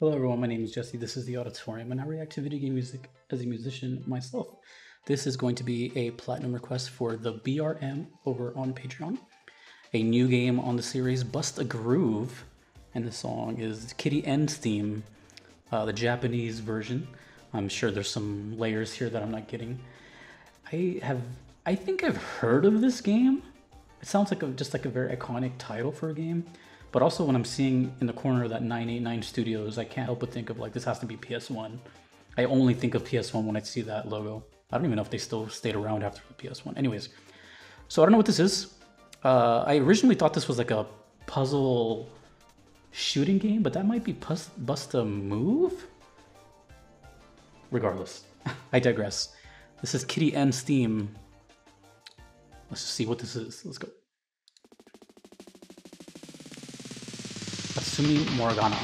Hello everyone, my name is Jesse. This is the Auditorium, and I react to video game music as a musician myself. This is going to be a platinum request for the BRM over on Patreon. A new game on the series, Bust a Groove, and the song is Kitty N's theme, the Japanese version. I'm sure there's some layers here that I'm not getting. I think I've heard of this game. It sounds like just like a very iconic title for a game. But also when I'm seeing in the corner of that 989 Studios, I can't help but think of like, this has to be PS1. I only think of PS1 when I see that logo. I don't even know if they still stayed around after the PS1. Anyways, so I don't know what this is. I originally thought this was like a puzzle shooting game, but that might be Bust a Move? Regardless, I digress. This is Kitty N's theme. Let's just see what this is. Let's go. Asumi Morgana.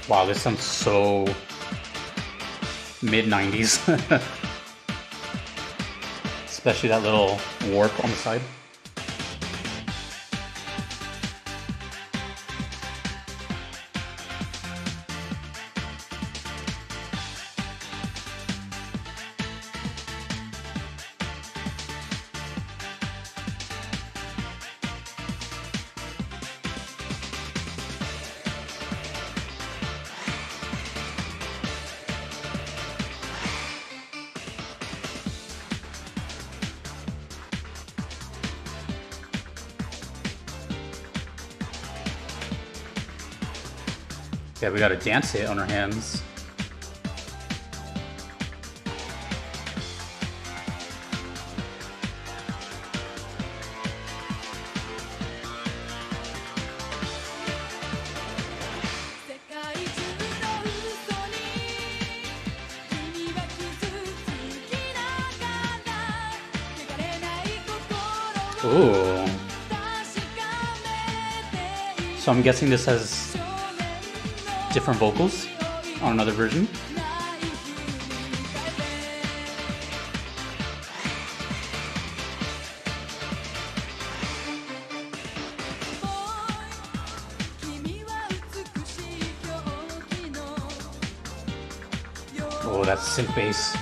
Wow, this sounds so mid-90s. Especially that little warp on the side. Yeah, we got a dance hit on our hands. Ooh. So I'm guessing this has different vocals on another version. Oh, that's synth bass.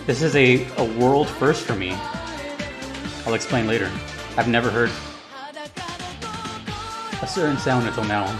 This is a world first for me. I'll explain later. I've never heard a certain sound until now.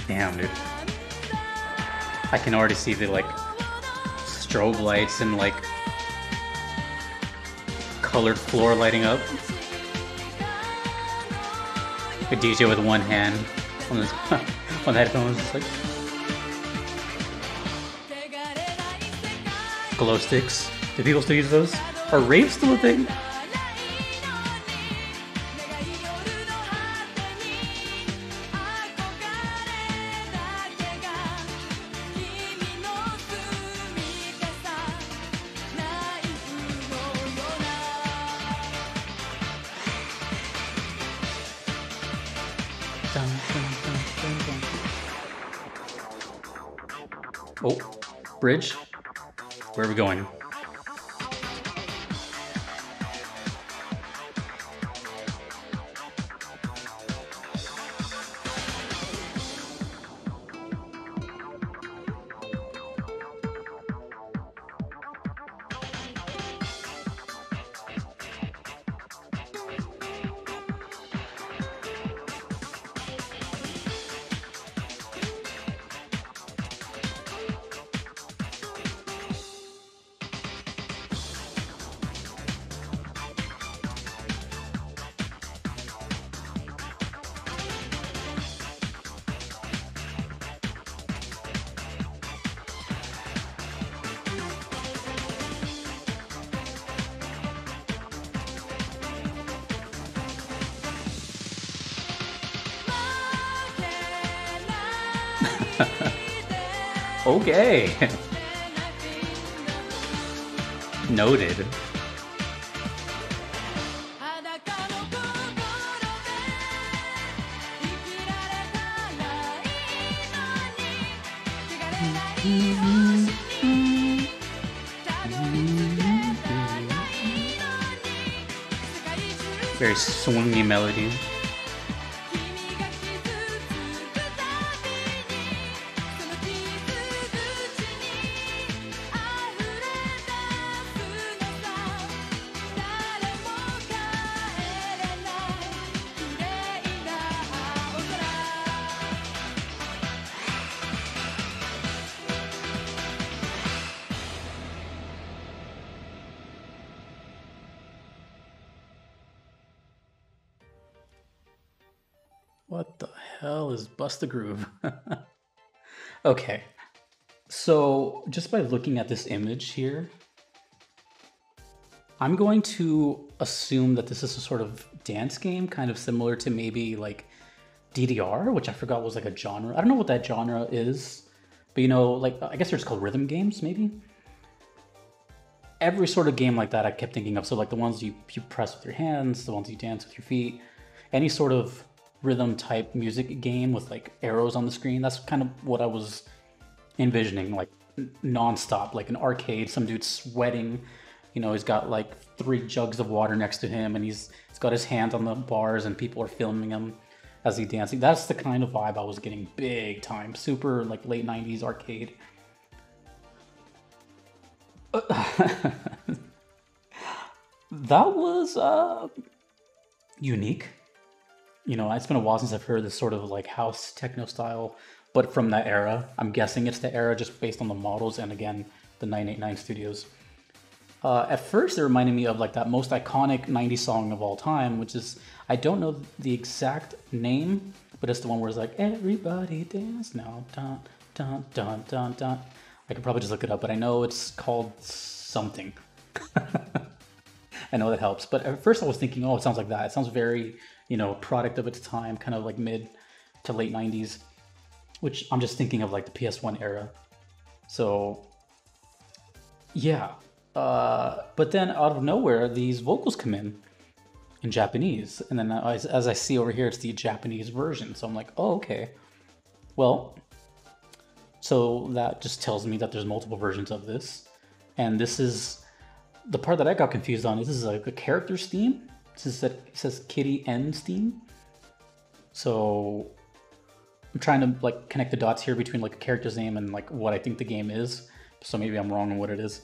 Damn, dude. I can already see the like strobe lights and like colored floor lighting up. A DJ with one hand on his on the headphones, just like glow sticks. Do people still use those? Are raves still a thing? Oh, bridge? Where are we going? Okay. Noted. Very swingy melody. What the hell is Bust the Groove? Okay, so just by looking at this image here, I'm going to assume that this is a sort of dance game, kind of similar to maybe like DDR, which I forgot was like a genre. I don't know what that genre is, but you know, like I guess they're just called rhythm games, maybe? Every sort of game like that I kept thinking of. So like the ones you press with your hands, the ones you dance with your feet, any sort of rhythm type music game with like arrows on the screen. That's kind of what I was envisioning, like non-stop, like an arcade, some dude sweating, you know, he's got like 3 jugs of water next to him and he's got his hands on the bars and people are filming him as he's dancing. That's the kind of vibe I was getting big time. Super like late 90s arcade. That was unique. You know, it's been a while since I've heard this sort of like house techno style, but from that era. I'm guessing it's the era just based on the models and again, the 989 studios. At first, it reminded me of like that most iconic 90s song of all time, which is, I don't know the exact name, but it's the one where it's like, everybody dance now, dun, dun, dun, dun, dun. I could probably just look it up, but I know it's called something. I know that helps. But at first I was thinking, oh, it sounds like that. It sounds very, you know, product of its time, kind of like mid to late 90s, which I'm just thinking of like the PS1 era. So yeah. But then out of nowhere, these vocals come in Japanese. And then as I see over here, it's the Japanese version. So I'm like, oh, okay. Well, so that just tells me that there's multiple versions of this. And this is the part that I got confused on. This is like a character's theme. It says Kitty N's theme. So I'm trying to like connect the dots here between like a character's name and like what I think the game is. So maybe I'm wrong on what it is.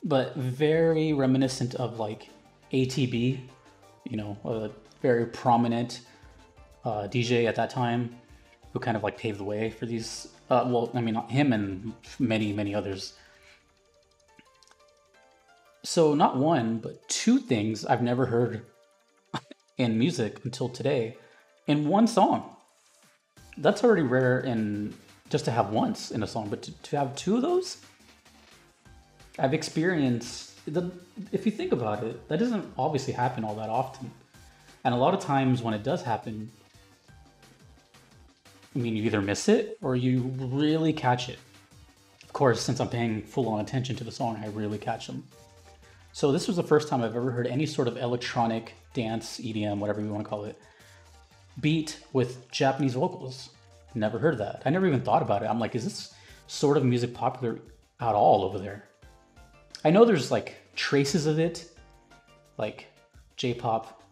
But very reminiscent of like ATB, you know, a very prominent DJ at that time who kind of like paved the way for these, well, I mean, him and many, many others. So not one, but 2 things I've never heard in music until today in one song. That's already rare in just to have once in a song, but to have 2 of those, I've experienced, if you think about it, that doesn't obviously happen all that often. And a lot of times when it does happen, I mean, you either miss it or you really catch it. Of course, since I'm paying full-on attention to the song, I really catch them. So this was the first time I've ever heard any sort of electronic dance, EDM, whatever you want to call it, beat with Japanese vocals. Never heard that. I never even thought about it. I'm like, is this sort of music popular at all over there? I know there's like traces of it, like J-pop,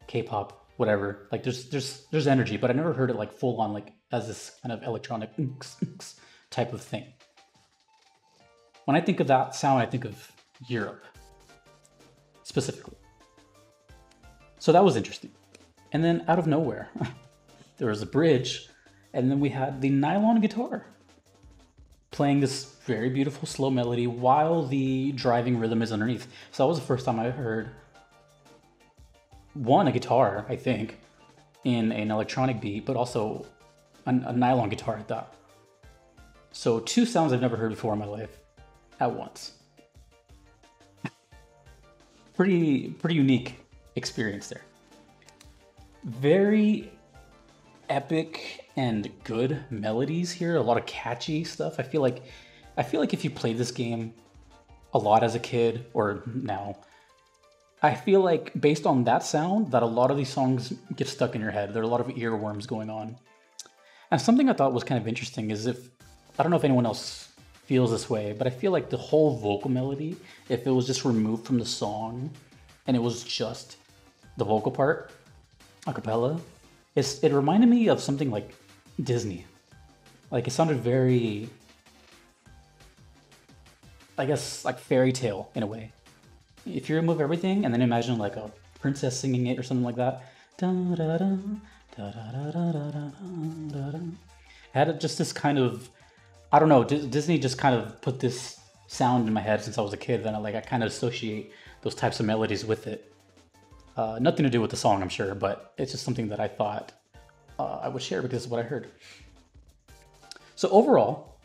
K-pop, whatever. Like there's energy, but I never heard it like full on, like as this kind of electronic type of thing. When I think of that sound, I think of Europe specifically. So that was interesting. And then out of nowhere, there was a bridge, and then we had the nylon guitar playing this very beautiful slow melody while the driving rhythm is underneath. So that was the first time I heard a guitar, I think, in an electronic beat, but also a nylon guitar at that. So 2 sounds I've never heard before in my life at once. Pretty unique experience there. Very epic and good melodies here, a lot of catchy stuff. I feel like if you played this game a lot as a kid or now, I feel like based on that sound that a lot of these songs get stuck in your head. There are a lot of earworms going on. And something I thought was kind of interesting is I don't know if anyone else feels this way, but I feel like the whole vocal melody, if it was just removed from the song and it was just the vocal part, a cappella, it reminded me of something like Disney. Like it sounded very, I guess, like fairy tale in a way. If you remove everything and then imagine like a princess singing it or something like that. Had just this kind of, I don't know, Disney just kind of put this sound in my head since I was a kid. Then I kind of associate those types of melodies with it. Nothing to do with the song, I'm sure, but it's just something that I thought I would share because of what I heard. So overall,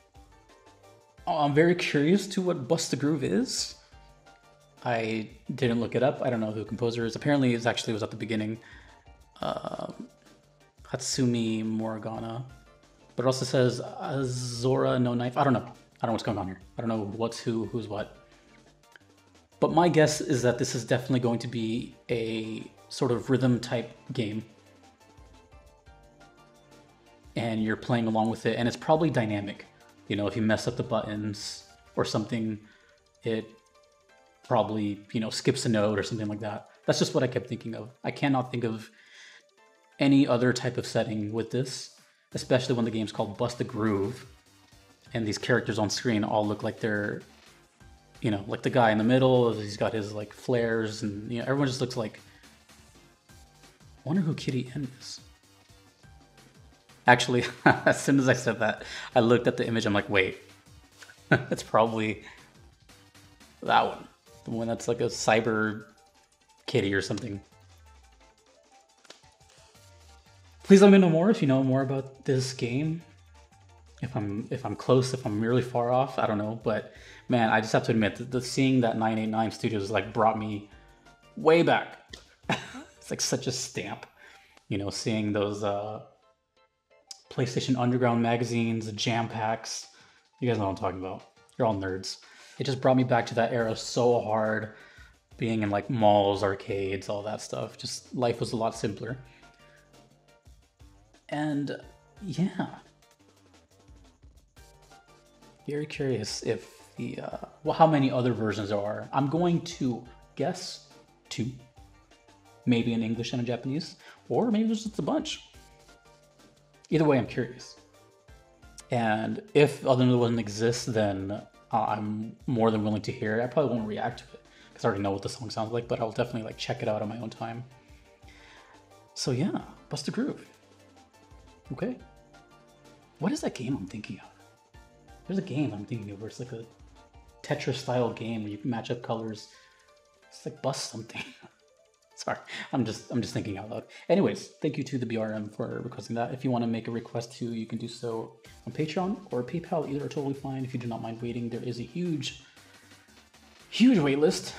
I'm very curious to what Bust the Groove is. I didn't look it up. I don't know who the composer is. Apparently, it actually was at the beginning. Hatsumi Morgana. But it also says Azora No Knife. I don't know. I don't know what's going on here. I don't know what's who, who's what. But my guess is that this is definitely going to be a sort of rhythm type game. And you're playing along with it. And it's probably dynamic. You know, if you mess up the buttons or something, it probably, you know, skips a note or something like that. That's just what I kept thinking of. I cannot think of any other type of setting with this, especially when the game's called Bust the Groove and these characters on screen all look like they're, you know, like the guy in the middle, he's got his like flares and, you know, everyone just looks like, I wonder who Kitty N is. Actually, as soon as I said that, I looked at the image, I'm like, wait, it's probably that one. The one that's like a cyber kitty or something. Please let me know more if you know more about this game. If I'm close, if I'm really far off, I don't know. But man, I just have to admit that seeing that 989 Studios like brought me way back. It's like such a stamp, you know, seeing those PlayStation Underground magazines, jam packs. You guys know what I'm talking about. You're all nerds. It just brought me back to that era so hard, being in like malls, arcades, all that stuff. Just life was a lot simpler. And yeah, very curious if the, well, how many other versions there are. I'm going to guess 2, maybe in English and in Japanese, or maybe there's just a bunch. Either way, I'm curious. And if other ones exist, then I'm more than willing to hear it. I probably won't react to it because I already know what the song sounds like, but I'll definitely like check it out on my own time. So yeah, Bust the Groove. Okay. What is that game I'm thinking of? There's a game I'm thinking of where it's like a Tetris style game where you match up colors. It's like Bust something. Sorry, I'm just thinking out loud. Anyways, thank you to the BRM for requesting that. If you want to make a request too, you can do so on Patreon or PayPal. Either are totally fine. If you do not mind waiting, there is a huge wait list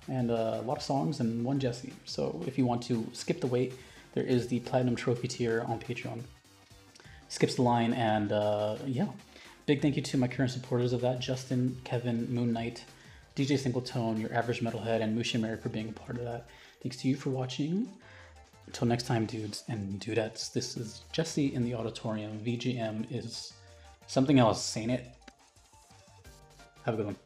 and a lot of songs and one Jesse. So if you want to skip the wait, there is the Platinum Trophy tier on Patreon. Skips the line, and yeah. Big thank you to my current supporters of that: Justin, Kevin, Moon Knight, DJ Singletone, Your Average Metalhead, and Musha Mary for being a part of that. Thanks to you for watching. Until next time, dudes and dudettes, this is Jesse in the Auditorium. VGM is something else, ain't it? Have a good one.